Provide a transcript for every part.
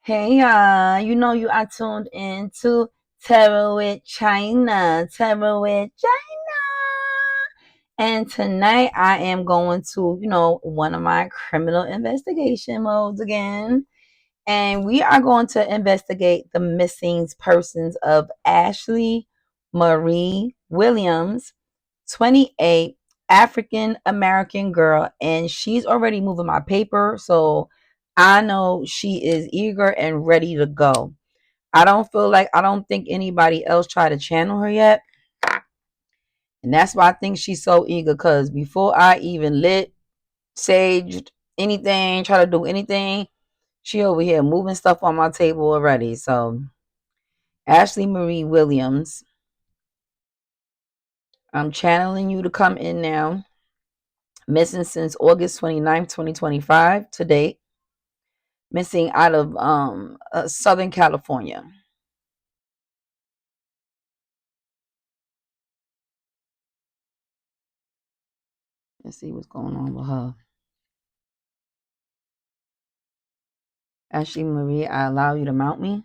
Hey, you know you are tuned in to Terror with China, Terror with China. And tonight I am going to, one of my criminal investigation modes again. And we are going to investigate the missing persons of Ashley Marie Williams, 28, African American girl. And she's already moving my paper. So I know she is eager and ready to go. I don't think anybody else tried to channel her yet. And that's why I think she's so eager. Because before I even lit, saged, anything, try to do anything, she over here moving stuff on my table already. So Ashley Marie Williams, I'm channeling you to come in now. Missing since August 29th, 2025 to date. Missing out of Southern California. Let's see what's going on with her. Ashley Marie, I allow you to mount me.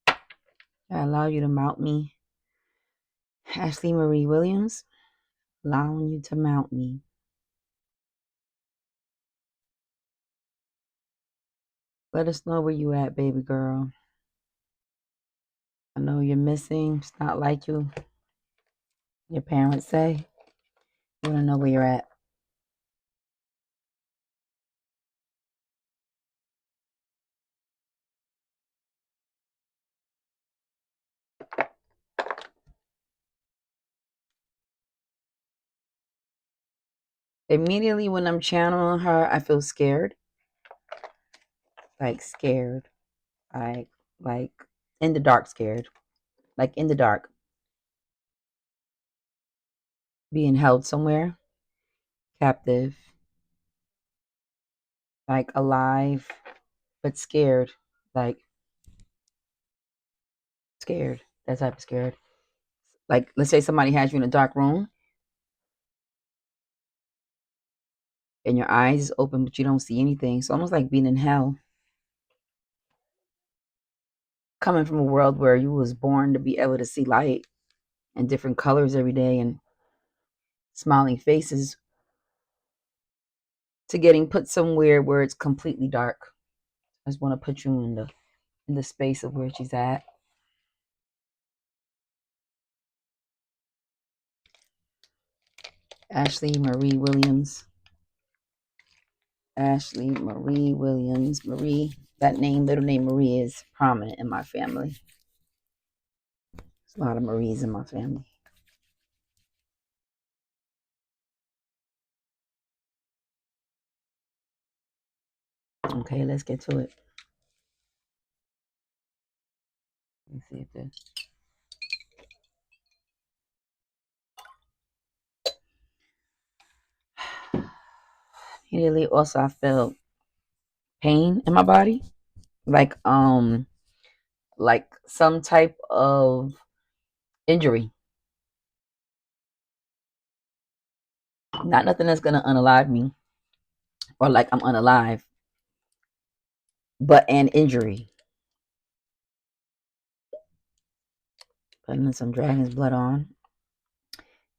I allow you to mount me. Ashley Marie Williams, allowing you to mount me. Let us know where you at, baby girl. I know you're missing. It's not like you. Your parents say. You want to know where you're at. Immediately when I'm channeling her, I feel scared. Like scared. Like like in the dark scared. Like in the dark. Being held somewhere. Captive. Like alive. But scared. Like scared. That type of scared. Like let's say somebody has you in a dark room and your eyes is open but you don't see anything. It's almost like being in hell. Coming from a world where you was born to be able to see light and different colors every day and smiling faces to getting put somewhere where it's completely dark. I just want to put you in the space of where she's at. Ashley Marie Williams. Ashley Marie Williams. Marie, that name, middle name Marie, is prominent in my family. There's a lot of Maries in my family. Okay, let's get to it. Let me see if this. Immediately, also, I felt pain in my body, like some type of injury. Not nothing that's gonna unalive me or like I'm unalive, but an injury. Putting some dragon's blood on.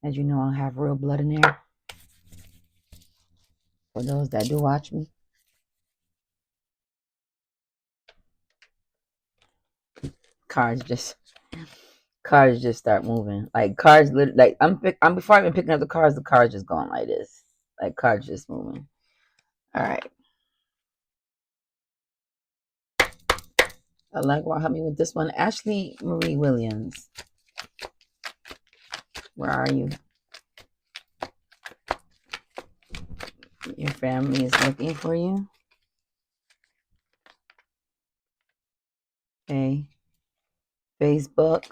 As you know, I have real blood in there. For those that do watch me. Cars just start moving. Like cars like I'm before I even picking up the cars just going like this. Like cars just moving. Alright. Elegua, help me with this one. Ashley Marie Williams. Where are you? Your family is looking for you. Okay. Facebook.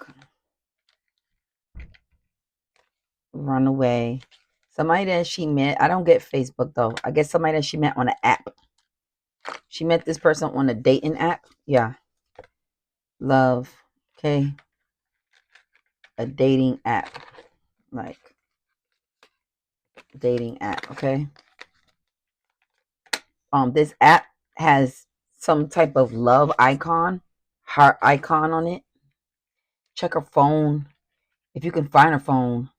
Runaway. Somebody that she met. I don't get Facebook though. I guess somebody that she met on an app. She met this person on a dating app. Yeah. Love. Okay. A dating app. like dating app, okay? This app has some type of love icon, heart icon on it. Check her phone. If you can find her phone,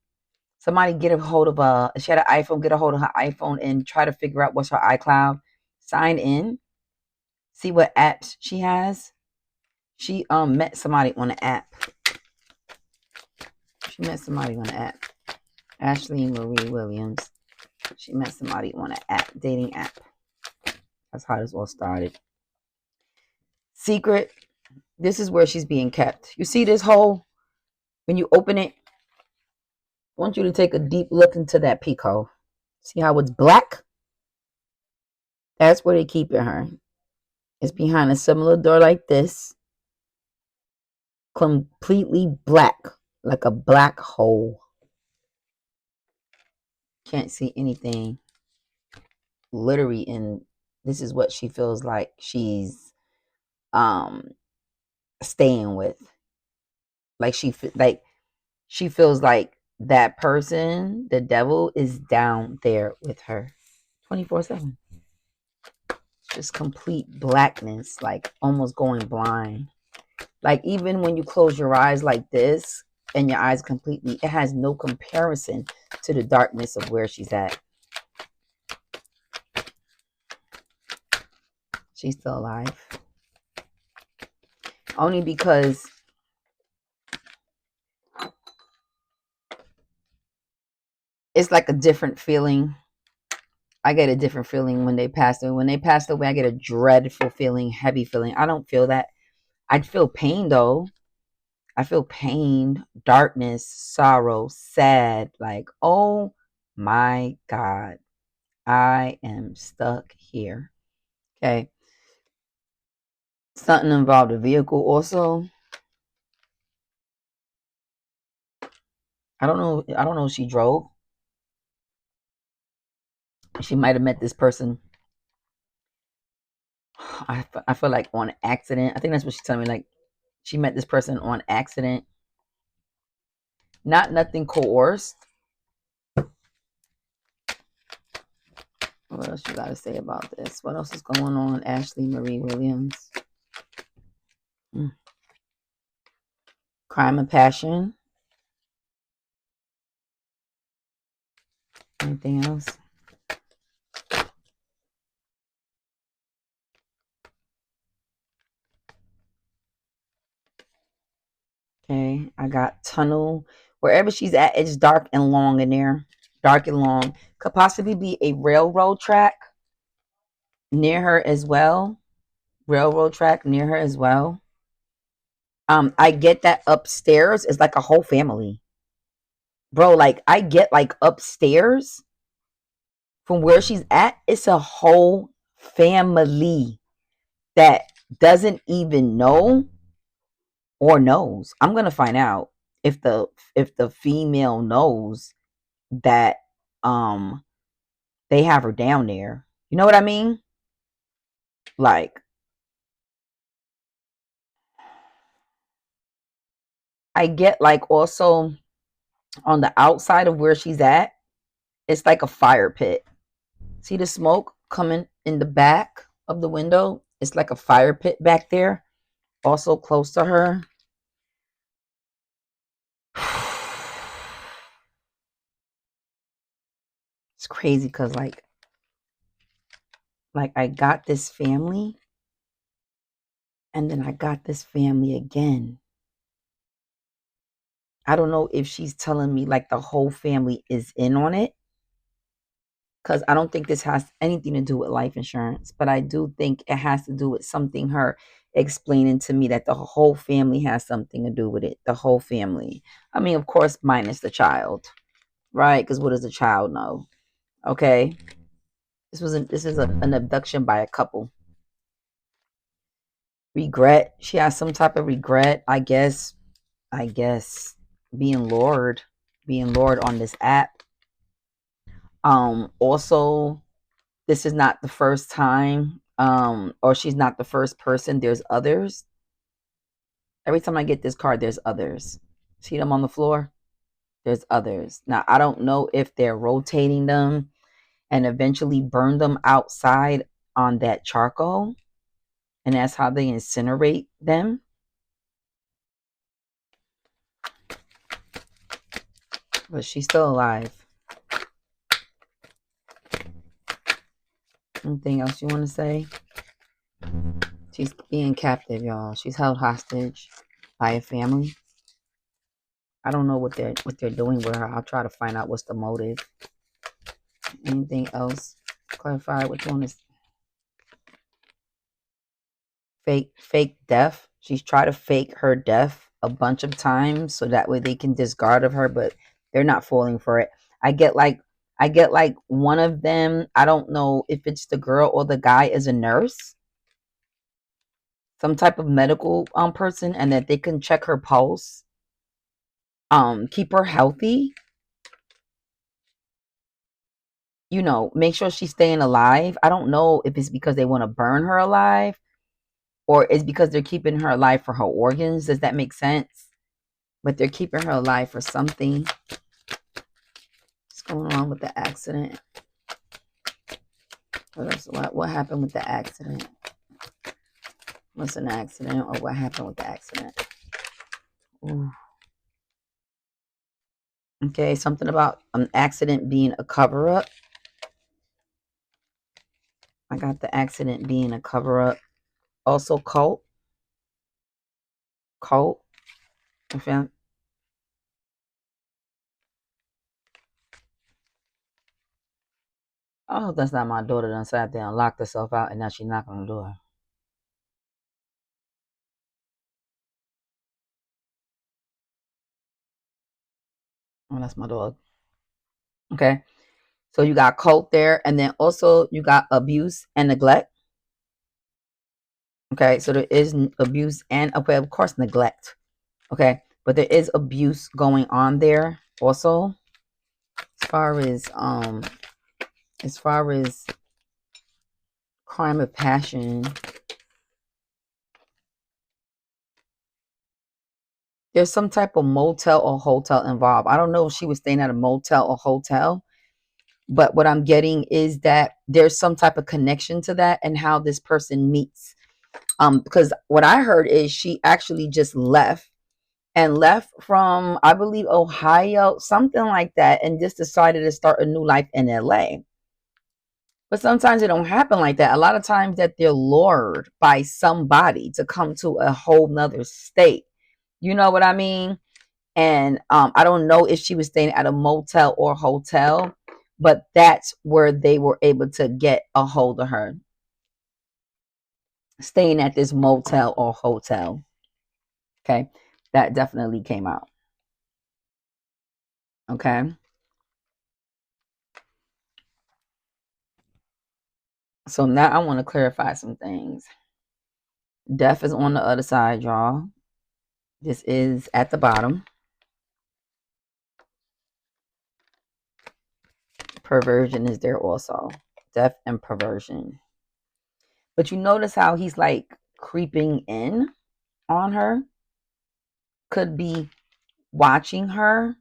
somebody get a hold of she had an iPhone, get a hold of her iPhone and try to figure out what's her iCloud. Sign in, see what apps she has. She met somebody on the app. She met somebody on the app. Ashley Marie Williams. She met somebody on an app, dating app. That's how this all started. Secret. This is where she's being kept. You see this hole? When you open it, I want you to take a deep look into that peak hole. See how it's black? That's where they keep her. It's behind a similar door like this. Completely black. Like a black hole. Can't see anything. Literally, and this is what she feels like she's staying with. Like she feels like that person, the devil, is down there with her 24/7. Just complete blackness, like almost going blind. Like even when you close your eyes like this and your eyes completely, it has no comparison to the darkness of where she's at. She's still alive. Only because it's like a different feeling. I get a different feeling when they passed away. When they passed away, I get a dreadful feeling, heavy feeling. I don't feel that. I feel pain though. I feel pain, darkness, sorrow, sad. Like, oh my God, I am stuck here. Okay. Something involved a vehicle also. I don't know. I don't know if she drove. She might have met this person. I feel like on accident. I think that's what she's telling me. Like she met this person on accident. Not nothing coerced. What else you got to say about this? What else is going on? Ashley Marie Williams. Crime and passion. Anything else? Okay, I got tunnel. Wherever she's at, it's dark and long in there. Dark and long. Could possibly be a railroad track near her as well. Railroad track near her as well. I get that upstairs is like a whole family. Bro, like I get like upstairs from where she's at, it's a whole family that doesn't even know or knows. I'm gonna find out if the female knows that they have her down there. You know what I mean? Like I get like also on the outside of where she's at, it's like a fire pit. See the smoke coming in the back of the window? It's like a fire pit back there, also close to her. It's crazy because like I got this family and then I got this family again. I don't know if she's telling me like the whole family is in on it because I don't think this has anything to do with life insurance, but I do think it has to do with something her explaining to me that the whole family has something to do with it. The whole family. I mean, of course, minus the child, right? Because what does the child know? Okay, this is an abduction by a couple. Regret. She has some type of regret, I guess. I guess being lured on this app. Also, this is not the first time, or she's not the first person. There's others. Every time I get this card, there's others. See them on the floor? There's others. Now, I don't know if they're rotating them and eventually burn them outside on that charcoal, and that's how they incinerate them. But she's still alive. Anything else you want to say? She's being captive, y'all. She's held hostage by a family. I don't know what they're doing with her. I'll try to find out what's the motive. Anything else? Clarify which one is fake death. She's tried to fake her death a bunch of times so that way they can discard of her, but they're not falling for it. I get like one of them, I don't know if it's the girl or the guy, is a nurse, some type of medical person, and that they can check her pulse, keep her healthy, make sure she's staying alive. I don't know if it's because they want to burn her alive or it's because they're keeping her alive for her organs. Does that make sense? But they're keeping her alive for something. What's going on with the accident? What happened with the accident? What's an accident, or what happened with the accident? Ooh. Okay, something about an accident being a cover-up. I got the accident being a cover-up. Also cult. Okay. I hope that's not my daughter done sat there and locked herself out and now she's knocking on the door. Oh, that's my dog. Okay. So you got cult there, and then also you got abuse and neglect. Okay. So there is abuse and, okay, of course, neglect. Okay. But there is abuse going on there also. As far as crime of passion, there's some type of motel or hotel involved. I don't know if she was staying at a motel or hotel, but what I'm getting is that there's some type of connection to that and how this person meets. Because what I heard is she actually just left from, I believe, Ohio, something like that, and just decided to start a new life in LA. But sometimes it don't happen like that. A lot of times that they're lured by somebody to come to a whole nother state. You know what I mean? And I don't know if she was staying at a motel or hotel, but that's where they were able to get a hold of her. Staying at this motel or hotel. Okay. That definitely came out. Okay. So now I want to clarify some things. Death is on the other side, y'all. This is at the bottom. Perversion is there also. Death and perversion. But you notice how he's like creeping in on her? Could be watching her,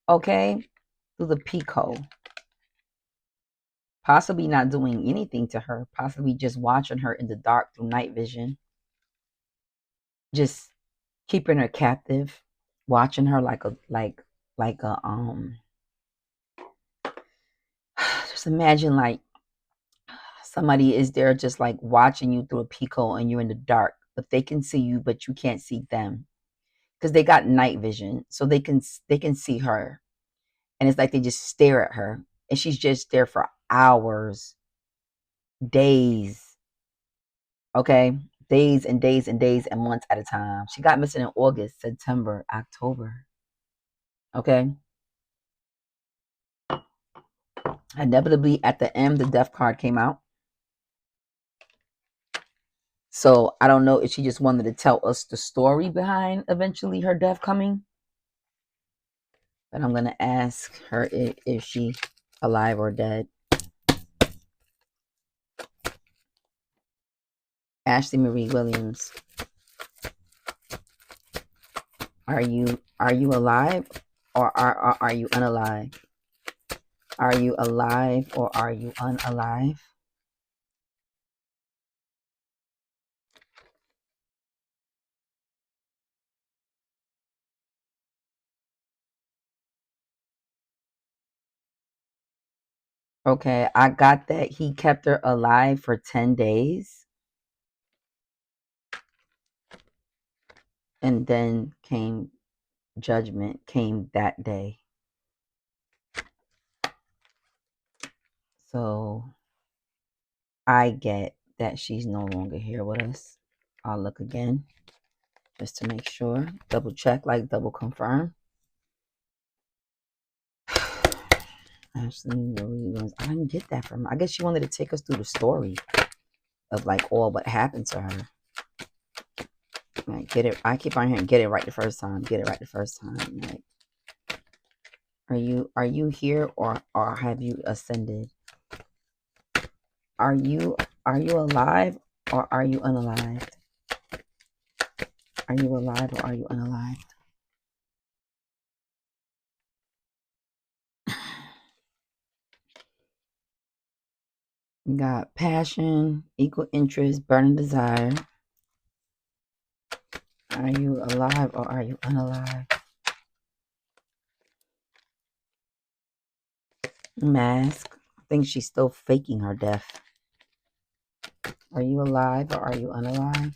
okay, through the peephole. Possibly not doing anything to her. Possibly just watching her in the dark through night vision. Just keeping her captive. Watching her like a just imagine like somebody is there just like watching you through a peephole and you're in the dark, but they can see you, but you can't see them because they got night vision, so they can see her, and it's like they just stare at her, and she's just there for hours, days, okay, days and days and days and months at a time. She got missing in August, September, October, okay. Inevitably, at the end, the death card came out. So I don't know if she just wanted to tell us the story behind eventually her death coming. But I'm going to ask her if she alive or dead. Ashley Marie Williams, are you alive or are you unalive? Are you alive or are you unalive? Okay, I got that he kept her alive for 10 days and then came judgment came that day. So I get that she's no longer here with us. I'll look again just to make sure. Double check, like double confirm. Ashley Marie Williams. I didn't get that from her. I guess she wanted to take us through the story of like all what happened to her. Like get it. I keep on hearing get it right the first time. Get it right the first time. Like, are you here or have you ascended? Are you alive or are you unalive? Are you alive or are you unalive? You got passion, equal interest, burning desire. Are you alive or are you unalive? Mask. I think she's still faking her death. Are you alive or are you unalive?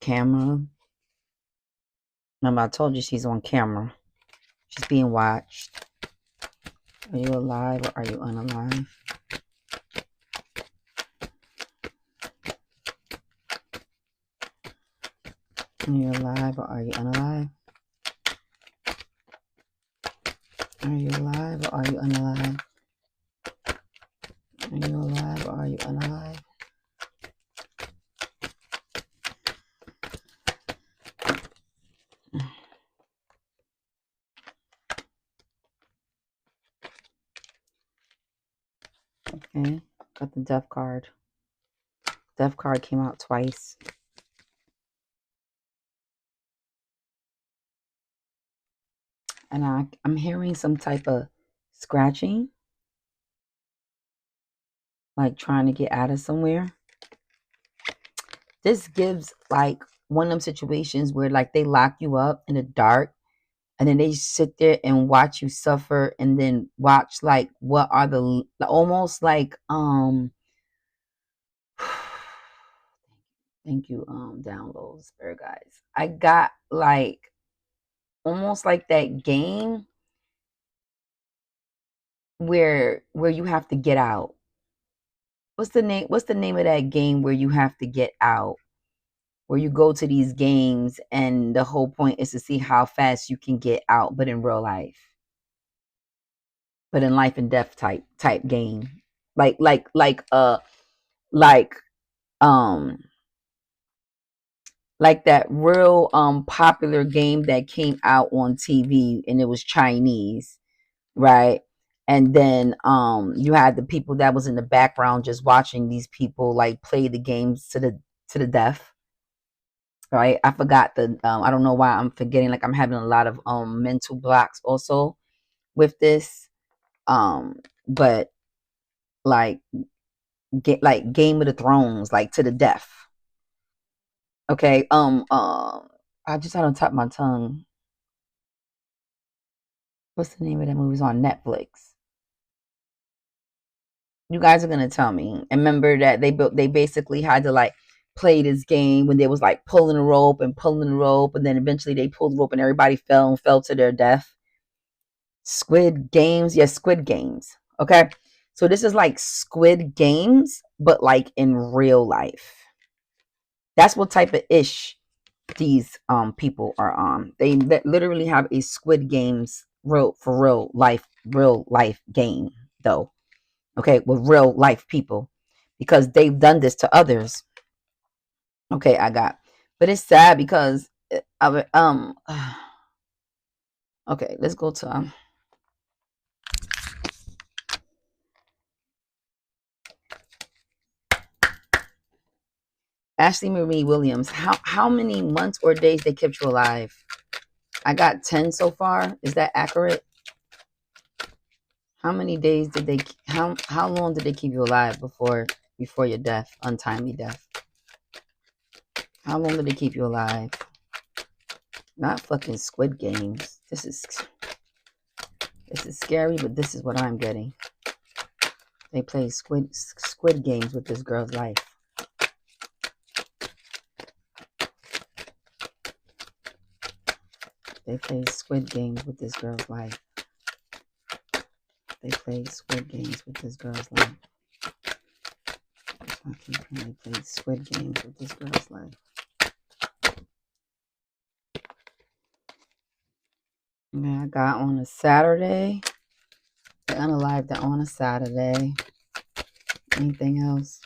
Camera. Remember, I told you she's on camera. She's being watched. Are you alive or are you unalive? Are you alive or are you unalive? Are you alive or are you unalive? Are you alive or are you unalive? Okay, got the death card. Death card came out twice. And I'm hearing some type of scratching, like trying to get out of somewhere. This gives like one of them situations where like they lock you up in the dark and then they sit there and watch you suffer and then watch like what are the almost like thank you downloads spirit guys. I got like almost like that game where you have to get out. What's the name of that game where you have to get out? Where you go to these games and the whole point is to see how fast you can get out, but in real life. But in life and death type game. Like like um like that real popular game that came out on TV and it was Chinese, right? And then you had the people that was in the background just watching these people like play the games to the death, right? I forgot the I don't know why I'm forgetting, like I'm having a lot of mental blocks also with this, but like get like Game of the Thrones, like to the death. Okay, I just had on top of my tongue. What's the name of that movie? It's on Netflix. You guys are gonna tell me. And remember that they basically had to like play this game when they was like pulling the rope, and then eventually they pulled the rope and everybody fell to their death. Squid Games, yes, Squid Games. Okay, so this is like Squid Games, but like in real life. That's what type of ish these people are on. They literally have a Squid Games real life game though. Okay, with real life people because they've done this to others. Okay, I got, but it's sad because okay, let's go to Ashley Marie Williams. How many months or days they kept you alive? I got 10 so far. Is that accurate? How many days did they, how long did they keep you alive before your death, untimely death? How long did they keep you alive? Not fucking Squid Games. This is scary, but this is what I'm getting. They play Squid Games with this girl's life. They play Squid Games with this girl's life. They play Squid Games with this girl's life. They play Squid Games with this girl's life. Yeah, I got on a Saturday. They unalived it on a Saturday. Anything else?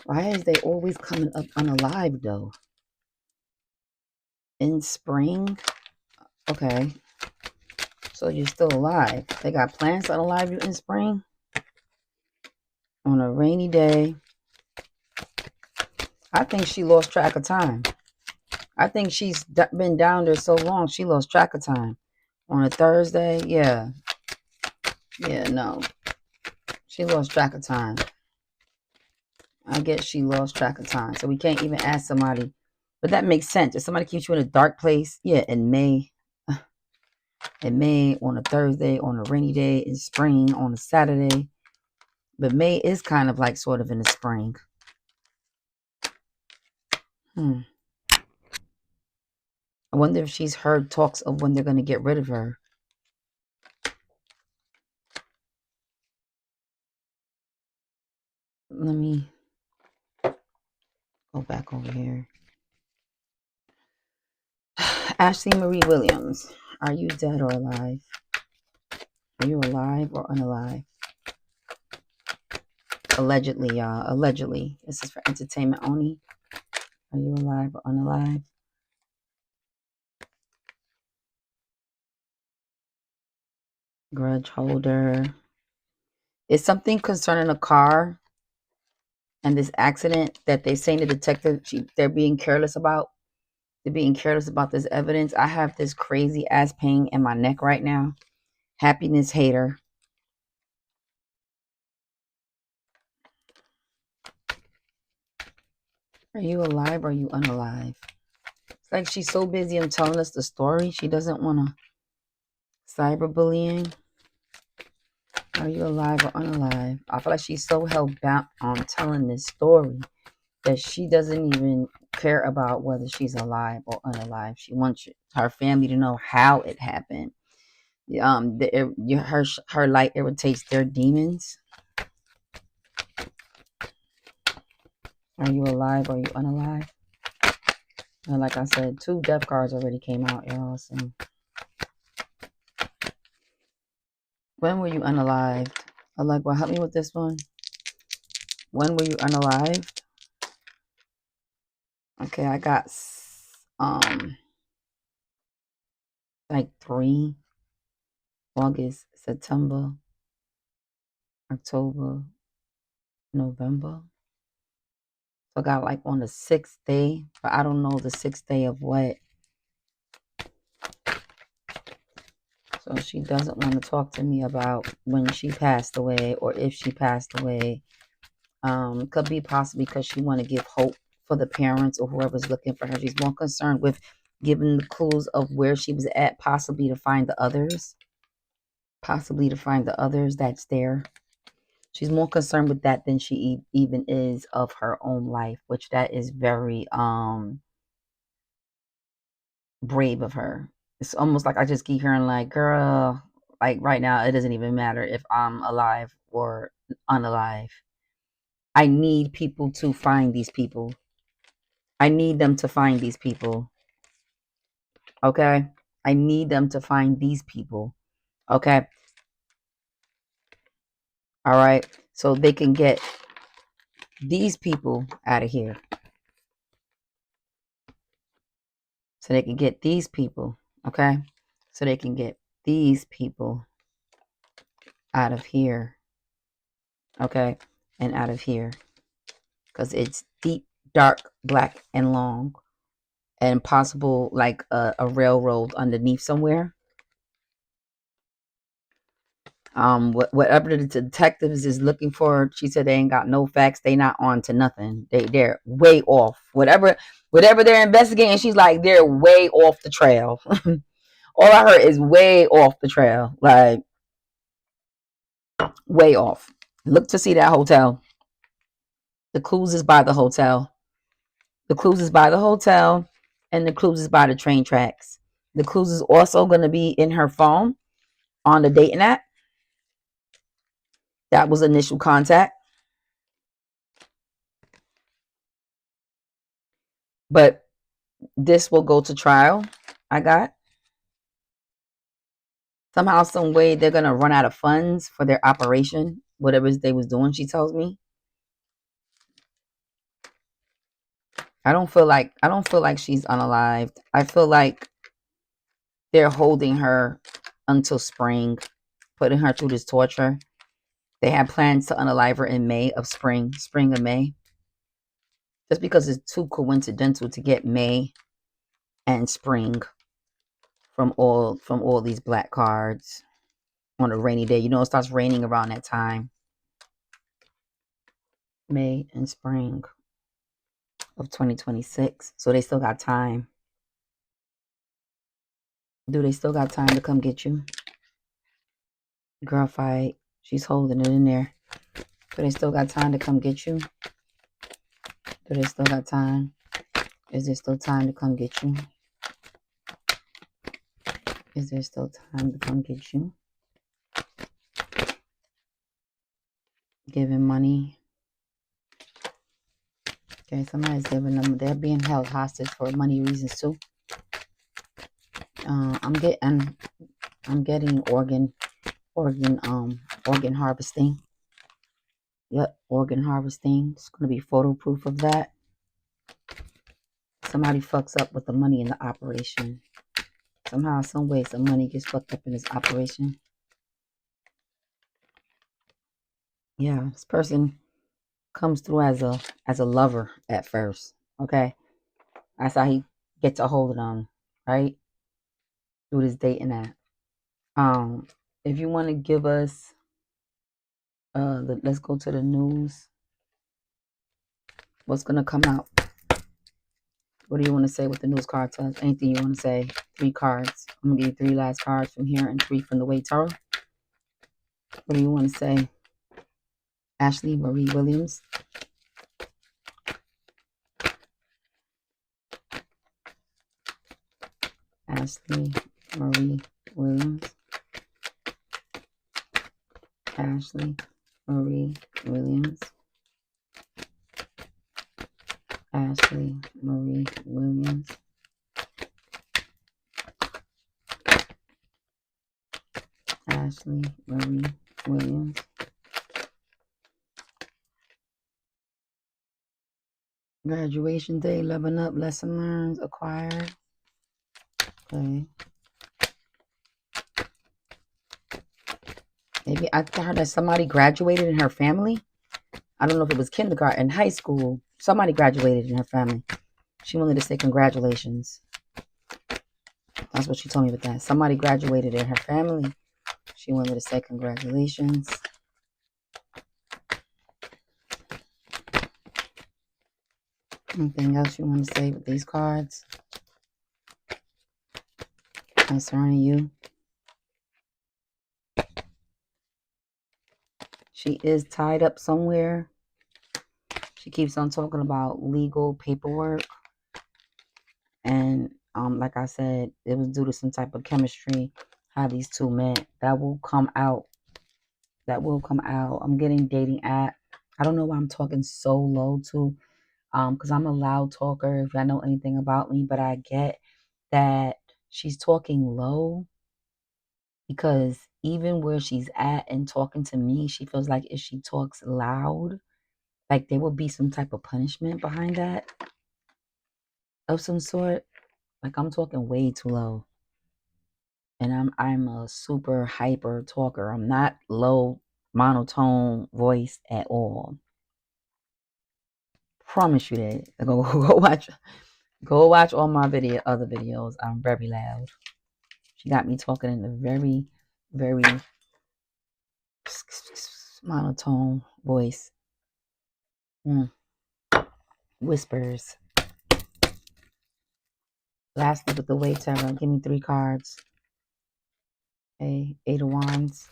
Why is they always coming up unalive though? In spring? Okay. So you're still alive. They got plans to unalive you in spring? On a rainy day. I think she lost track of time. I think she's been down there so long, she lost track of time. On a Thursday, yeah. Yeah, no. She lost track of time. I guess she lost track of time. So we can't even ask somebody. But that makes sense. If somebody keeps you in a dark place, yeah, in May, on a Thursday, on a rainy day, in spring, on a Saturday. But May is kind of like sort of in the spring. I wonder if she's heard talks of when they're going to get rid of her. Let me go back over here. Ashley Marie Williams, are you dead or alive? Are you alive or unalive? Allegedly, y'all. Allegedly. This is for entertainment only. Are you alive or unalive? Grudge holder. Is something concerning a car and this accident that they're saying the detective, they're being careless about? They're being careless about this evidence. I have this crazy ass pain in my neck right now. Happiness hater. Are you alive or are you unalive? It's like she's so busy in telling us the story. She doesn't want to cyberbullying. Are you alive or unalive? I feel like she's so held back on telling this story that she doesn't even care about whether she's alive or unalive. She wants her family to know how it happened. Her light irritates their demons. Are you alive or are you unalive? And like I said, 2 death cards already came out, y'all. So when were you unalived? Elegua, help me with this one. When were you unalived? Okay, I got like 3. August, September, October, November. So I got like on the 6th day, but I don't know the 6th day of what. So she doesn't want to talk to me about when she passed away or if she passed away. Could be possibly because she want to give hope for the parents or whoever's looking for her. She's more concerned with giving the clues of where she was at, possibly to find the others. Possibly to find the others that's there. She's more concerned with that than she even is of her own life, which that is very brave of her. It's almost like I just keep hearing like, girl, like right now, it doesn't even matter if I'm alive or unalive. I need people to find these people. I need them to find these people. Okay? I need them to find these people. Okay? All right? So they can get these people out of here. So they can get these people. Okay? So they can get these people out of here. Okay? And out of here. Because it's deep, dark, black, and long. and possible like a railroad underneath somewhere. Whatever the detectives is looking for, she said they ain't got no facts. They not on to nothing. They're way off. Whatever they're investigating, she's like they're way off the trail. All I heard is way off the trail, like way off. Look to see that hotel. The clues is by the hotel. The clues is by the hotel, and the clues is by the train tracks. The clues is also going to be in her phone on the dating app. That was initial contact. But this will go to trial. I got somehow, some way they're gonna run out of funds for their operation, whatever they was doing. She tells me. I don't feel like she's unalived. I feel like they're holding her until spring, putting her through this torture. They had plans to unalive her in May of spring of May. Just because it's too coincidental to get May and spring from all these black cards on a rainy day. You know, it starts raining around that time. May and spring of 2026. So they still got time. Do they still got time to come get you? Girl fight. She's holding it in there. Do they still got time to come get you? Do they still got time? Is there still time to come get you? Is there still time to come get you? Giving money. Okay, somebody's giving them. They're being held hostage for money reasons too. I'm getting organ harvesting. Yep, organ harvesting. It's gonna be photo proof of that. Somebody fucks up with the money in the operation. Somehow, some way, some money gets fucked up in this operation. Yeah, this person comes through as a lover at first. Okay, that's how he gets a hold of them, right? Through this dating app. If you want to give us, let's go to the news. What's gonna come out? What do you want to say with the news card tells? Anything you want to say? 3 cards. I'm gonna give you 3 last cards from here and 3 from the Whyte Tarot. What do you want to say? Ashley Marie Williams. Ashley Marie Williams. Ashley Marie Williams. Ashley Marie Williams. Ashley Marie Williams. Graduation day, leveling up, lesson learned, acquired. Okay. Maybe I heard that somebody graduated in her family. I don't know if it was kindergarten, high school. Somebody graduated in her family. She wanted to say congratulations. That's what she told me with that. Somebody graduated in her family. She wanted to say congratulations. Anything else you want to say with these cards concerning you? She is tied up somewhere. She keeps on talking about legal paperwork. And like I said, it was due to some type of chemistry how these two met. That will come out. That will come out. I'm getting dating app. I don't know why I'm talking so low too. Because I'm a loud talker if I know anything about me, but I get that she's talking low because even where she's at and talking to me, she feels like if she talks loud, like there will be some type of punishment behind that of some sort. Like I'm talking way too low. And I'm a super hyper talker. I'm not low monotone voice at all. Promise you that. Go watch Go watch all my other videos. I'm very loud. She got me talking in a very, very monotone voice. Mm. Whispers. Lastly, with the Whyte Tarot, give me 3 cards. Okay, 8 of Wands.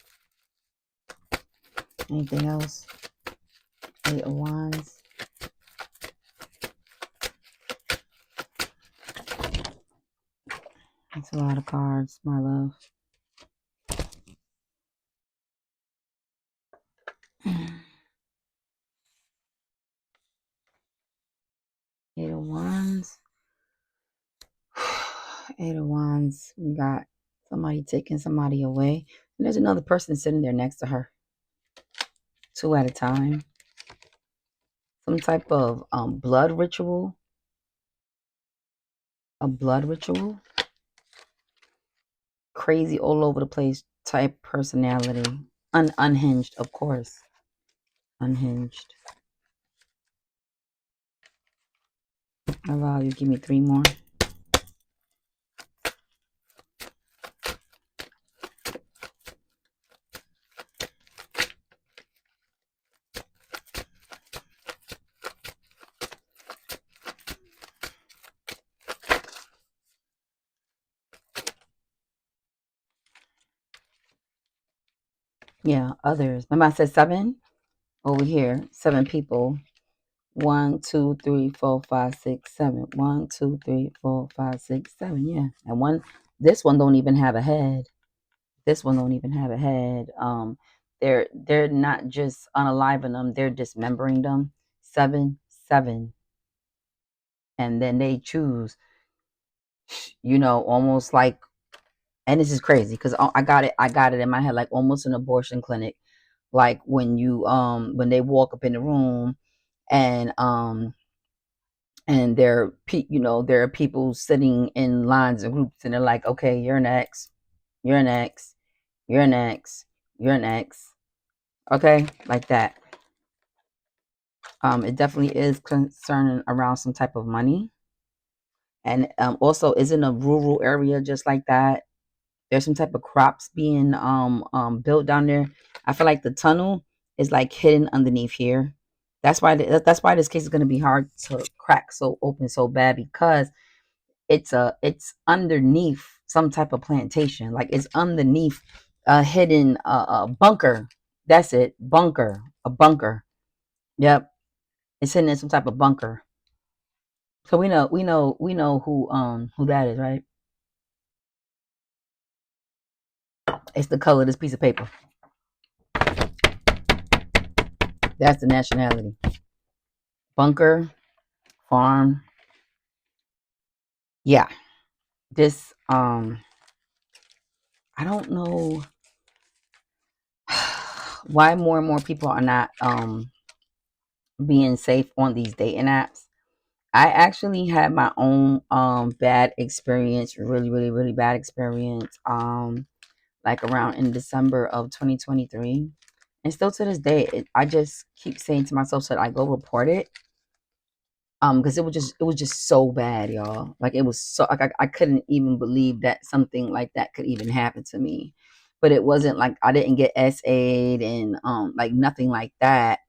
Anything else? 8 of Wands. That's a lot of cards, my love. 8 of Wands. 8 of Wands. We got somebody taking somebody away. And there's another person sitting there next to her. 2 at a time. Some type of blood ritual. A blood ritual. Crazy all over the place type personality. Unhinged, of course. Unhinged. Allow you, give me 3 more. Yeah, others. Remember I said 7? Over here, 7 people. 1, 2, 3, 4, 5, 6, 7. 1, 2, 3, 4, 5, 6, 7. Yeah. And this one don't even have a head. This one don't even have a head. They're not just unaliving them, they're dismembering them. 7, 7. And then they choose, almost like, and this is crazy because I got it in my head, like almost an abortion clinic. Like when they walk up in the room and there are people sitting in lines and groups, and they're like, okay, you're next, you're next, you're next, you're next. Okay, like that. It definitely is concerning around some type of money, and also is in a rural area just like that. There's some type of crops being built down there. I feel like the tunnel is like hidden underneath here. That's why this case is going to be hard to crack so open so bad, because it's underneath some type of plantation. Like it's underneath a hidden bunker. That's it, bunker, a bunker. Yep, it's hidden in some type of bunker. So we know who that is, right? It's the color of this piece of paper. That's the nationality. Bunker, farm. Yeah. This I don't know why more and more people are not being safe on these dating apps. I actually had my own bad experience, really, really, really bad experience, like around in December of 2023. And still to this day, I just keep saying to myself, should I go report it? Because it was just so bad, y'all. Like it was so, like I couldn't even believe that something like that could even happen to me. But it wasn't like I didn't get SA'd and like nothing like that.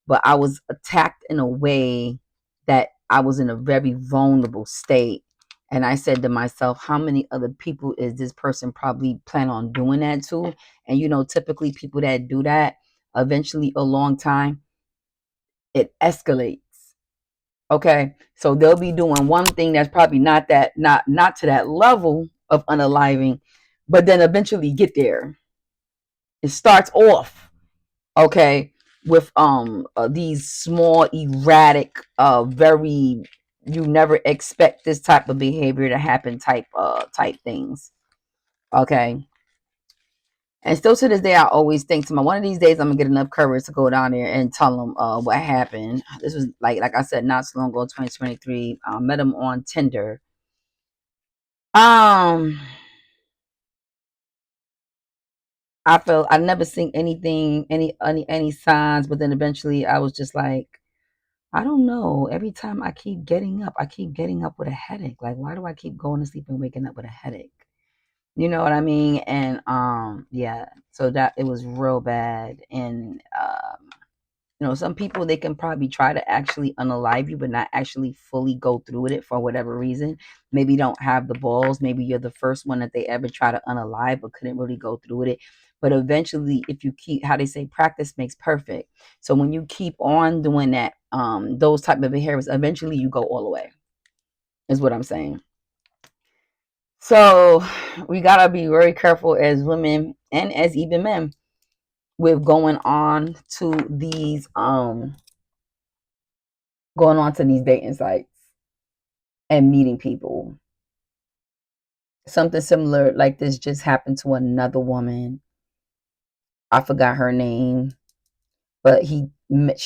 But I was attacked in a way that I was in a very vulnerable state. And I said to myself, how many other people is this person probably plan on doing that to? And typically people that do that, eventually a long time, it escalates. Okay, so they'll be doing one thing that's probably not to that level of unaliving, but then eventually get there. It starts off, okay, with these small erratic, very, you never expect this type of behavior to happen type things. Okay. And still to this day, I always think to my one of these days I'm gonna get enough courage to go down there and tell them what happened. This was like I said, not so long ago, 2023. Met him on Tinder. Um, I felt I never seen anything, any signs, but then eventually I was just like, I don't know. Every time I keep getting up, I keep getting up with a headache. Like, why do I keep going to sleep and waking up with a headache? You know what I mean? And yeah, so that it was real bad. And some people, they can probably try to actually unalive you, but not actually fully go through with it for whatever reason. Maybe don't have the balls. Maybe you're the first one that they ever try to unalive, but couldn't really go through with it. But eventually, if you keep, how they say, practice makes perfect. So when you keep on doing that, those type of behaviors, eventually you go all the way. Is what I'm saying. So we gotta be very careful as women and as even men with going on to these dating sites and meeting people. Something similar like this just happened to another woman. I forgot her name, but she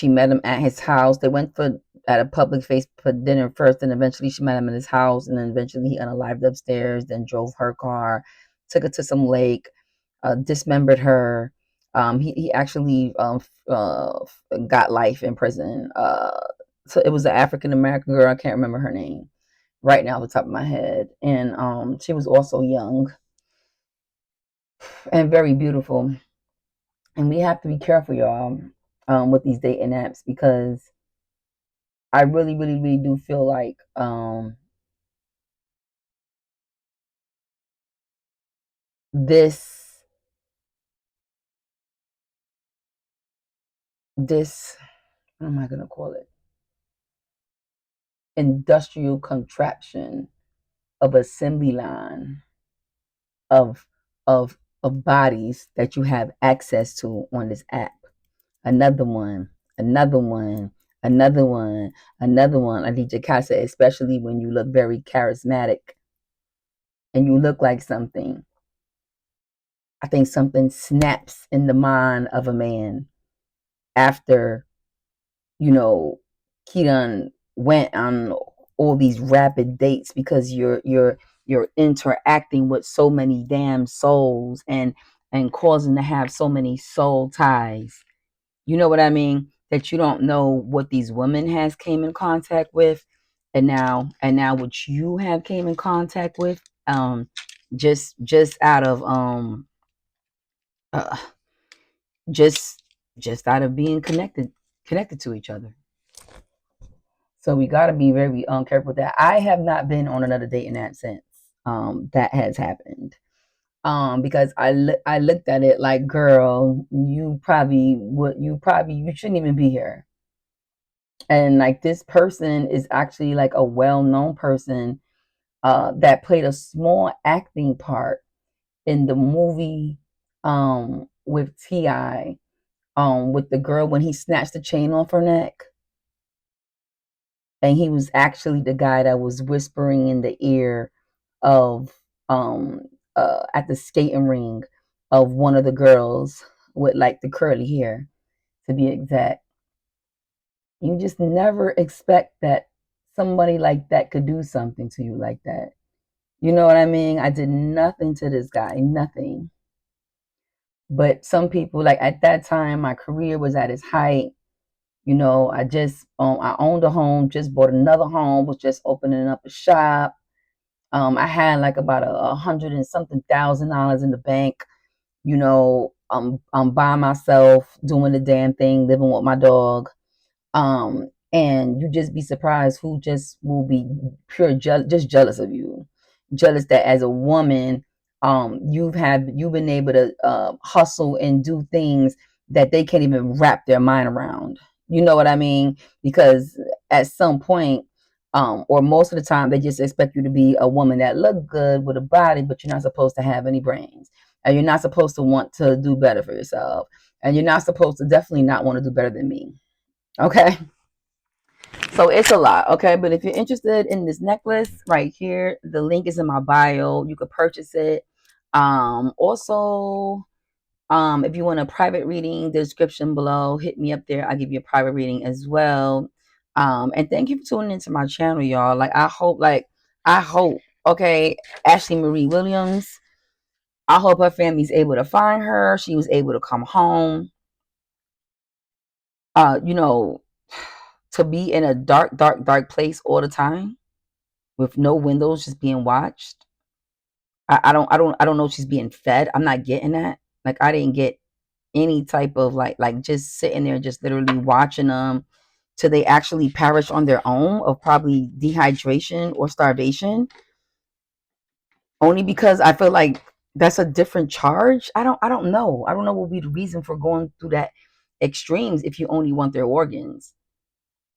met him at his house. They went for at a public face for dinner first, and eventually she met him in his house, and then eventually he unalived upstairs. Then drove her car, took her to some lake, dismembered her. He actually got life in prison. So it was an African American girl. I can't remember her name right now off the top of my head, and she was also young and very beautiful. And we have to be careful, y'all, with these dating apps, because I really, really, really do feel like this this what am I gonna call it? Industrial contraption of assembly line of of of bodies that you have access to on this app. Another one, another one, another one, another one. I need your casa, especially when you look very charismatic and you look like something. I think something snaps in the mind of a man after, you know, he done went on all these rapid dates, because you're interacting with so many damn souls, and causing to have so many soul ties. You know what I mean? That you don't know what these women has came in contact with, and now what you have came in contact with, just out of uh, just just out of being connected to each other. So we got to be very careful with that. I have not been on another dating app since that has happened. Because I looked at it like, girl, you shouldn't even be here. And like, this person is actually like a well-known person that played a small acting part in the movie with Ti, with the girl when he snatched the chain off her neck. And he was actually the guy that was whispering in the ear of at the skating ring of one of the girls with like the curly hair, to be exact. You just never expect that somebody like that could do something to you like that. You know what I mean? I did nothing to this guy, nothing. But some people, like, at that time, my career was at its height. I owned a home, just bought another home, was just opening up a shop. I had like about a hundred and something $1,000 in the bank. I'm by myself doing the damn thing, living with my dog. And you just be surprised who just will be just jealous of you, jealous that as a woman, you've been able to hustle and do things that they can't even wrap their mind around. You know what I mean? Because at some point, or most of the time, they just expect you to be a woman that look good with a body, but you're not supposed to have any brains, and you're not supposed to want to do better for yourself, and you're not supposed to definitely not want to do better than me. Okay. So it's a lot, okay? But if you're interested in this necklace right here, the link is in my bio. You could purchase it. Also, if you want a private reading, the description below, hit me up there. I'll give you a private reading as well. And thank you for tuning into my channel, y'all. I hope, okay, Ashley Marie Williams, I hope her family's able to find her. She was able to come home. You know, to be in a dark, dark, dark place all the time with no windows, just being watched. I don't know if she's being fed. I'm not getting that. Like I didn't get any type of like just sitting there, just literally watching them till they actually perish on their own of probably dehydration or starvation. Only because I feel like that's a different charge. I don't know. I don't know what would be the reason for going through that extremes if you only want their organs.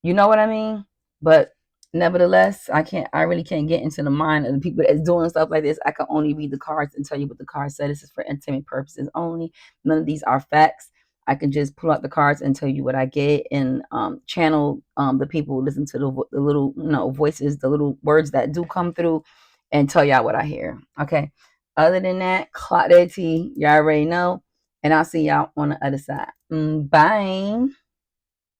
You know what I mean? But nevertheless, I really can't get into the mind of the people that's doing stuff like this. I can only read the cards and tell you what the card said. This is for entertainment purposes only. None of these are facts. I can just pull out the cards and tell you what I get and channel the people who listen to the little voices, the little words that do come through, and tell y'all what I hear. Okay. Other than that, clock that tea. Y'all already know. And I'll see y'all on the other side. Bye.